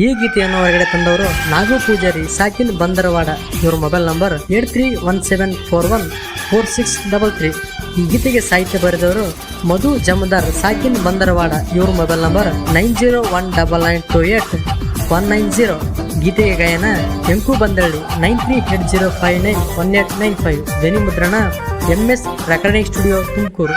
ಈ ಗೀತೆಯನ್ನು ಹೊರಗಡೆ ತಂದವರು ನಾಗು ಪೂಜಾರಿ ಸಾಕಿನ್ ಬಂದರವಾಡ. ಇವರ ಮೊಬೈಲ್ ನಂಬರ್ 8317414633. ಈ ಗೀತೆಗೆ ಸಾಹಿತ್ಯ ಬರೆದವರು ಮಧು ಜಮದಾರ್ ಸಾಕಿನ್ ಬಂದರವಾಡ. ಇವರ ಮೊಬೈಲ್ ನಂಬರ್ 9019928190. ಗೀತೆಗೆ ಗಾಯನ ಎಂಕು ಬಂದಳ್ಳಿ 9380591895. ಧ್ವನಿ ಮುದ್ರಣ MS ರೆಕಾರ್ಡಿಂಗ್ ಸ್ಟುಡಿಯೋ ತುಮಕೂರು.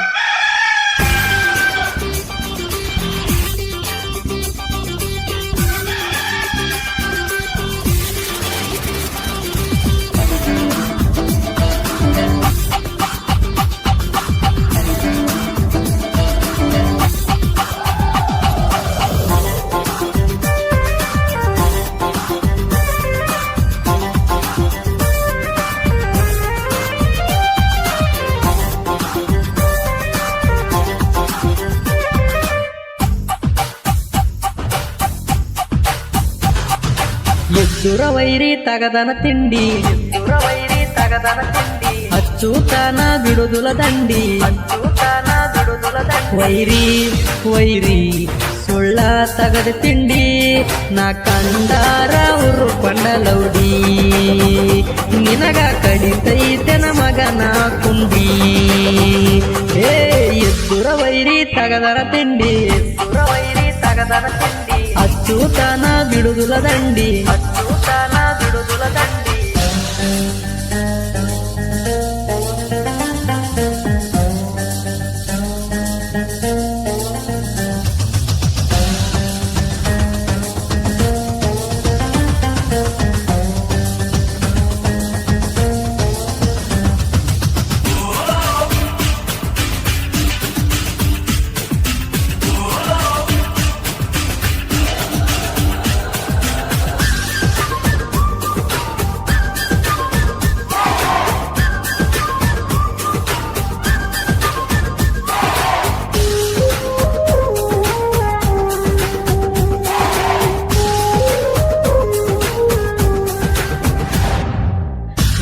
ಎದ್ದುರ ವೈರಿ ತಗದನ ತಿಂಡಿ, ಅಚ್ಚೂತನ ಬಿಡುದುಲ ದಂಡಿ. ವೈರಿ ವೈರಿ ಸುಳ್ಳ ತಗದ ತಿಂಡಿ, ನಾ ಕಂಡಾರ ಉರುಕೊಂಡ ಲೌಡಿ. ನಿನಗ ಕಡಿತೈತೆನ ಮಗನ ಕುಂಡಿ. ಏ ಎದ್ದುರ ವೈರಿ ತಗದನ ತಿಂಡಿ, ಅಚ್ಚೂತನ ಬಿಡುದುಲ ದಂಡಿ.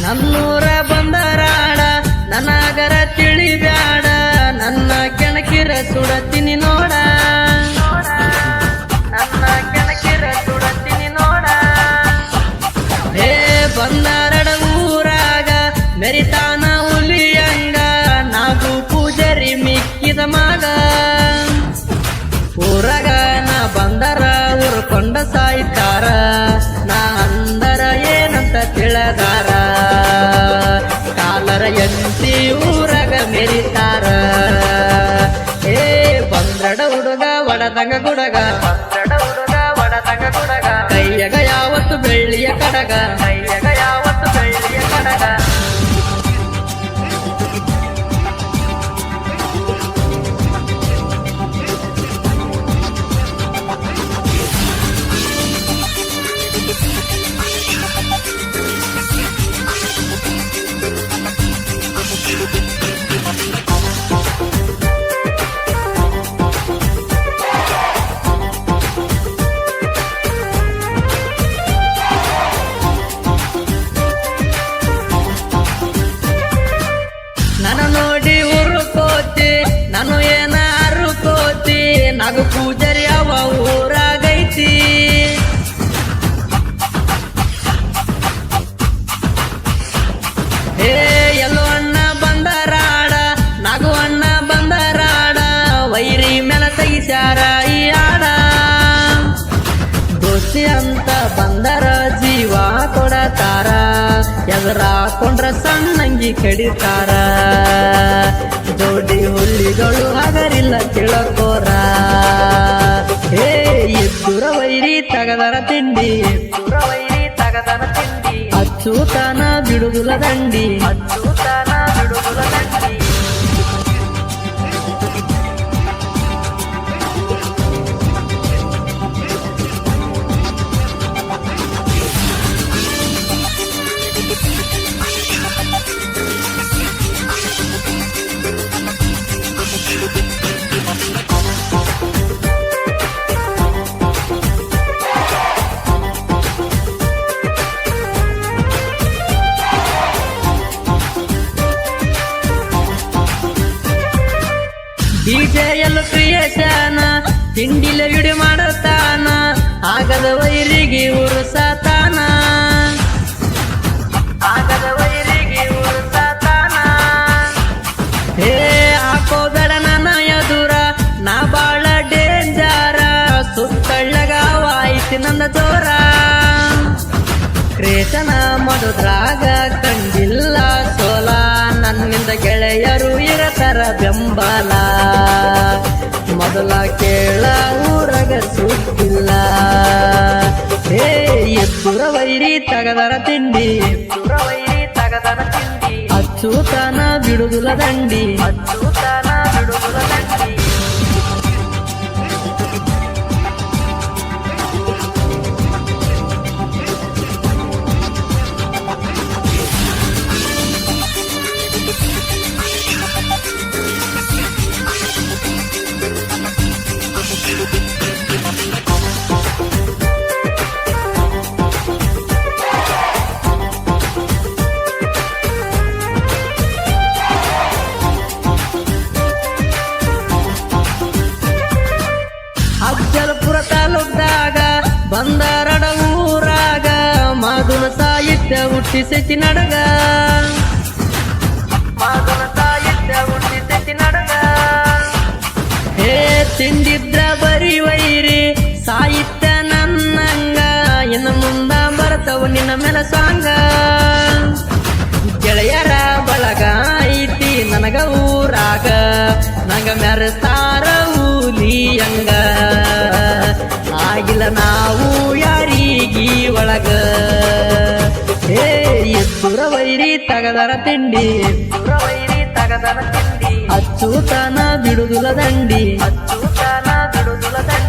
ನನ್ನೂರ ಬಂದರಾಡ ನನಗರ ತಿಳಿಬ್ಯಾಡ, ನನ್ನ ಕೆಣಕಿರ ಸುಡತೀನಿ ನೋಡ. ನನ್ನ ಕೆಣಕಿರ ಸುಡತೀನಿ ನೋಡ. ಹೇ ಬಂದರಡ ಊರಾಗ ಮೆರಿತಾನ ಹುಲಿಯಂಗ, ನಾಗು ಪೂಜಾರಿ ಮಿಕ್ಕಿದ ಮಗ. ಊರಾಗ ನಾ ಬಂದರ ಉರ್ಕೊಂಡ ಸಾಯ್ತಾರ, ನಾ ಅಂದರ ಏನಂತ ತಿಳದಾರ. ಕಾಲರ ಎಂತಿ ಊರಾಗ ಮೆರಿತಾರ. ಏ ಬಂದ್ರಡ ಹುಡುಗ ಒಡದಂಗ ಗುಡಗ, ಕೈಯಗ ಯಾವತ್ತು ಬೆಳ್ಳಿಯ ಕಡಗ, ನಾನು ನೋಡಿ ಉರುಕೋತಿ, ನಾನು ಏನ ಅರುಕೋತಿ. ನಾಗು ಪೂಜಾರಿ ಅವ ಊರಾಗೈತಿ. ಹೇ ಎಲ್ಲೋ ಅಣ್ಣ ಬಂದರಾಡ, ನಾಗು ಅಣ್ಣ ಬಂದರಾಡ. ವೈರಿ ಮೇಲ ತೆಗಿಸ್ಯಾರ ಈ ಆಡ. ದೋಸ್ತಿ ಅಂತ ಬಂದರ ಜೀವ ಕೊಡತಾರ, ಎದುರಾಕೊಂಡ್ರ ಸಣ್ಣಂಗಿ ಕಡಿತಾರ. ಜೋಡಿ ಹುಲ್ಲಿಗಳು ಹಗರಿಲ್ಲ ತಿಳಕೋರ. ಹೇ ಎದ್ದುರ ವೈರಿ ತಗದರ ತಿಂಡಿ, ಅಚ್ಚೂತನ ಬಿಡುದುಲ ದಂಡಿ. ಆಗದ ವೈರಿಗೆ ಉರುಸತಾನ ಆಗದ ವೈರಿಗೆ ಉರುಸತಾನ ಹೇ ಹಾಕೋದಡ ನನ್ನ ಎದುರ ನಾ ಬಾಳ ಡೇಂಜರ ಸುತ್ತಳ್ಳಗಾವಾಯ್ತು ನನ್ನ ಜೋರ ಕ್ರೇತನ ಮದುದ್ರಾಗ ಕಂಡಿಲ್ಲ ಸೋಲ ನನ್ನಿಂದ ಗೆಳೆಯರು ಇರತರ ಬೆಂಬಲ ಮೊದಲ ಕೇಳ ಊರಗ ಸುತ್ತಿಲ್ಲ ಹೇ ಎತ್ತುರ ವೈರಿ ತಗದರ ತಿಂಡಿ ಎತ್ತುರ ವೈರಿ ತಗದರ ತಿಂಡಿ ಅಚ್ಚೂತನ ಬಿಡುದುಲ ದಂಡಿ ಅಚ್ಚೂತನ ಬಿಡುದುಲ ದಂಡಿ ಅಫ್ಜಲ್ಪುರ ತಾಲೂಕ್ದಾಗ ಬಂದರಡ ಊರಾಗ ಮಾದುನ ಸಾಹಿತ್ಯ ಹುಟ್ಟಿಸೈತಿ ನಡಗ ಮಾದುನ ಸಾಹಿತ್ಯ ಹುಟ್ಟಿಸೈತಿ ನಡಗ ಹೇ ತಿಂದಿದ್ರ ಬರಿ ವೈರಿ ಸಾಹಿತ್ಯ ನನ್ನಂಗ ಇನ್ನು ಮುಂದ ಬರ್ತವು ನಿನ್ನ ಮೇಲೆ ಸಾಂಗ ಗೆಳೆಯರ ಬಳಗ ಐತಿ ನನಗ ಊರಾಗ ನಂಗ ಮೆರೆಸ್ತಾರ ಊಲಿಯಂಗ ಆಗಿಲ್ಲ ನಾವು ಯಾರಿಗೀ ಒಳಗ ಹೇ ಎತ್ತುರ ವೈರಿ ತಗದರ ತಿಂಡಿ ಎತ್ತುರ ವೈರಿ ತಗದರ ತಿಂಡಿ ಅಚ್ಚೂತನ ಬಿಡುದುಲ ದಂಡಿ ಅಚ್ಚೂತನ ಬಿಡುದುಲ ದಂಡಿ